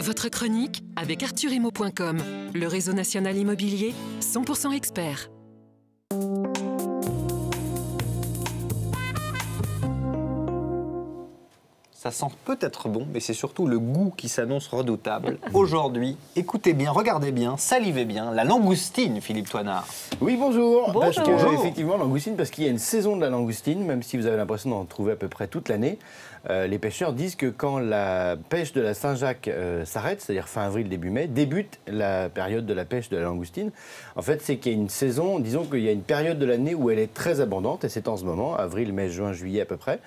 Votre chronique avec arthurimo.com, le réseau national immobilier 100% expert. Ça sent peut-être bon, mais c'est surtout le goût qui s'annonce redoutable. Aujourd'hui, écoutez bien, regardez bien, salivez bien, la langoustine, Philippe Toinard. Oui, bonjour. Bonjour. Parce que, effectivement, langoustine, parce qu'il y a une saison de la langoustine, même si vous avez l'impression d'en trouver à peu près toute l'année. Les pêcheurs disent que quand la pêche de la Saint-Jacques s'arrête, c'est-à-dire fin avril, début mai, débute la période de la pêche de la langoustine. En fait, c'est qu'il y a une saison, disons qu'il y a une période de l'année où elle est très abondante, et c'est en ce moment, avril, mai, juin, juillet à peu près.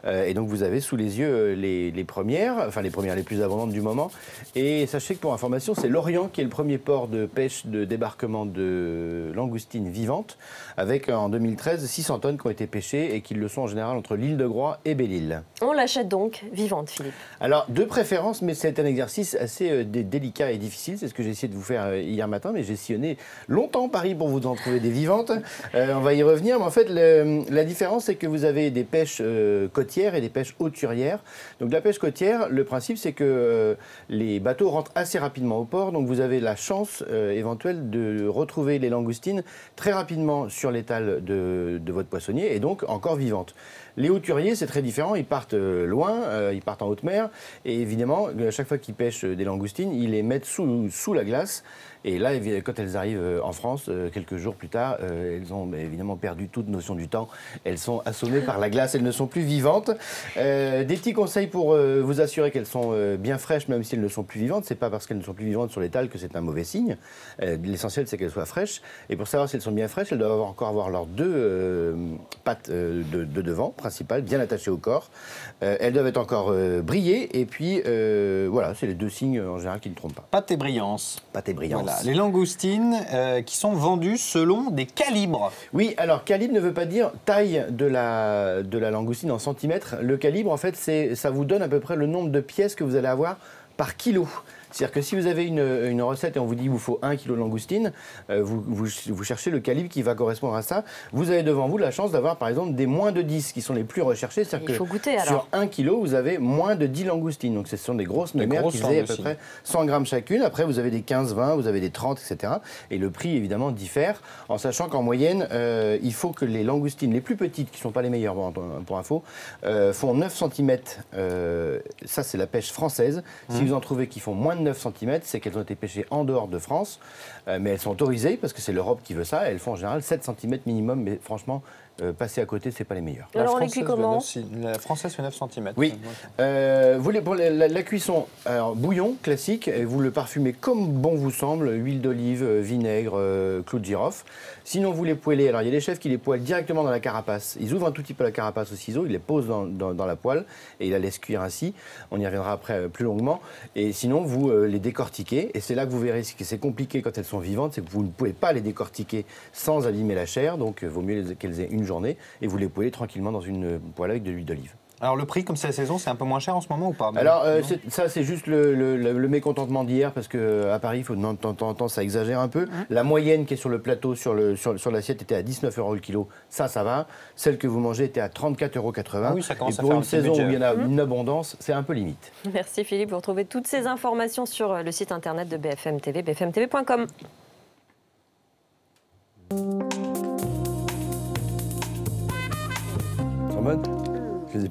Et donc vous avez sous les yeux les premières, les plus abondantes du moment. Et sachez que pour information, c'est Lorient qui est le premier port de pêche de débarquement de langoustines vivantes, avec en 2013 600 tonnes qui ont été pêchées et qui le sont en général entre l'île de Groix et Belle-Île. On l'achète donc vivante, Philippe? Alors, de préférence, mais c'est un exercice assez délicat et difficile. C'est ce que j'ai essayé de vous faire hier matin, mais j'ai sillonné longtemps Paris pour vous en trouver des vivantes. On va y revenir, mais en fait, la différence, c'est que vous avez des pêches côtières et des pêches hauturières. Donc, la pêche côtière, le principe, c'est que les bateaux rentrent assez rapidement au port. Donc, vous avez la chance éventuelle de retrouver les langoustines très rapidement sur l'étal de votre poissonnier et donc encore vivantes. Les hauturiers, c'est très différent. Ils partent loin, ils partent en haute mer. Et évidemment, à chaque fois qu'ils pêchent des langoustines, ils les mettent sous la glace. Et là, quand elles arrivent en France, quelques jours plus tard, elles ont évidemment perdu toute notion du temps. Elles sont assommées par la glace, elles ne sont plus vivantes. Des petits conseils pour vous assurer qu'elles sont bien fraîches, même si elles ne sont plus vivantes. C'est pas parce qu'elles ne sont plus vivantes sur l'étal que c'est un mauvais signe. L'essentiel, c'est qu'elles soient fraîches. Et pour savoir si elles sont bien fraîches, elles doivent encore avoir leurs deux pattes de devant, principales, bien attachées au corps. Elles doivent être encore brillées. Et puis, voilà, c'est les deux signes en général qui ne trompent pas. Pâte et brillance. Pâte et brillance. Voilà, les langoustines qui sont vendues selon des calibres. Oui, alors calibre ne veut pas dire taille de la langoustine en centimètres. Le calibre, en fait, ça vous donne à peu près le nombre de pièces que vous allez avoir par kilo. C'est-à-dire que si vous avez une recette et on vous dit qu'il vous faut 1 kg de langoustine, vous cherchez le calibre qui va correspondre à ça. Vous avez devant vous la chance d'avoir par exemple des moins de 10 qui sont les plus recherchés. C'est-à-dire que goûter, sur 1 kg, vous avez moins de 10 langoustines. Donc ce sont des grosses mémères qui faisaient à peu près 100 grammes chacune. Après, vous avez des 15, 20, vous avez des 30, etc. Et le prix, évidemment, diffère. En sachant qu'en moyenne, il faut que les langoustines les plus petites, qui ne sont pas les meilleures pour info, font 9 cm. Ça, c'est la pêche française. Si vous en trouvez qui font moins de 9 cm, c'est qu'elles ont été pêchées en dehors de France, mais elles sont autorisées parce que c'est l'Europe qui veut ça. Elles font en général 7 cm minimum, mais franchement, passer à côté, c'est pas les meilleurs. Alors on les cuit comment? La française fait 9 cm. Oui. Pour la cuisson, alors, bouillon classique, et vous le parfumez comme bon vous semble, huile d'olive, vinaigre, clou de girofle. Sinon, vous les poêlez. Alors, il y a des chefs qui les poêlent directement dans la carapace. Ils ouvrent un tout petit peu la carapace au ciseau, ils les posent dans la poêle et ils la laissent cuire ainsi. On y reviendra après plus longuement. Et sinon, vous les décortiquez. Et c'est là que vous verrez ce qui c'est compliqué quand elles sont vivantes, c'est que vous ne pouvez pas les décortiquer sans abîmer la chair. Donc, il vaut mieux qu'elles aient une journée et vous les poêlez tranquillement dans une poêle avec de l'huile d'olive. Alors le prix, comme c'est la saison, c'est un peu moins cher en ce moment ou pas? Alors ça c'est juste le mécontentement d'hier parce qu'à Paris, de temps en temps, ça exagère un peu. La moyenne qui est sur le plateau, sur l'assiette, était à 19 € le kilo. Ça va. Celle que vous mangez était à 34,80 €. Ah oui, ça commence à faire pour un une petit saison budget. où il y en a une abondance, c'est un peu limite. Merci Philippe. Vous retrouvez toutes ces informations sur le site internet de BFM TV, bfmtv.com. Sont bonnes ? Je les ai pas.